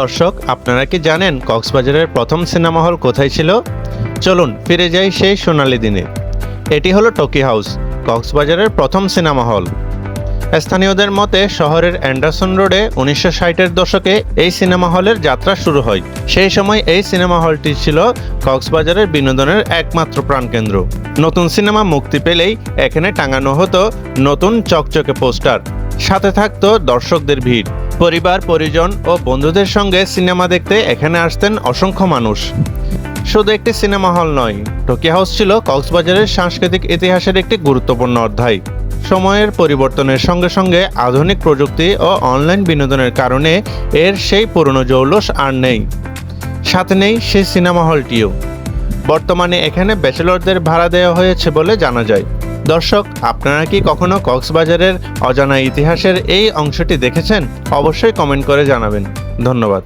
দর্শক, আপনারা কি জানেন কক্সবাজারের প্রথম সিনেমা হল কোথায় ছিল? চলুন ফিরে যাই সেই সোনালী দিনে। এটি হলো টকি হাউস, কক্সবাজারের প্রথম সিনেমা হল। স্থানীয়দের মতে শহরের অ্যান্ডারসন রোডে 1960-এর দশকে এই সিনেমা হলের যাত্রা শুরু হয়। সেই সময় এই সিনেমা হলটি ছিল কক্সবাজারের বিনোদনের একমাত্র প্রাণকেন্দ্র। নতুন সিনেমা মুক্তি পেলেই এখানে টাঙানো হতো নতুন চকচকে পোস্টার, সাথে থাকতো দর্শকদের ভিড়। পরিবার, পরিজন ও বন্ধুদের সঙ্গে সিনেমা দেখতে এখানে আসতেন অসংখ্য মানুষ। শুধু একটি সিনেমা হল নয়, টকি হাউস ছিল কক্সবাজারের সাংস্কৃতিক ইতিহাসের একটি গুরুত্বপূর্ণ অধ্যায়। সময়ের পরিবর্তনের সঙ্গে সঙ্গে আধুনিক প্রযুক্তি ও অনলাইন বিনোদনের কারণে এর সেই পুরনো জৌলস আর নেই। সাথে নেই সেই সিনেমা হলটিও। বর্তমানে এখানে ব্যাচেলরদের ভাড়া দেওয়া হয়েছে বলে জানা যায়। দর্শক, আপনারা কি কখনো কক্সবাজারের অজানা ইতিহাসের এই অংশটি দেখেছেন? অবশ্যই কমেন্ট করে জানাবেন। ধন্যবাদ।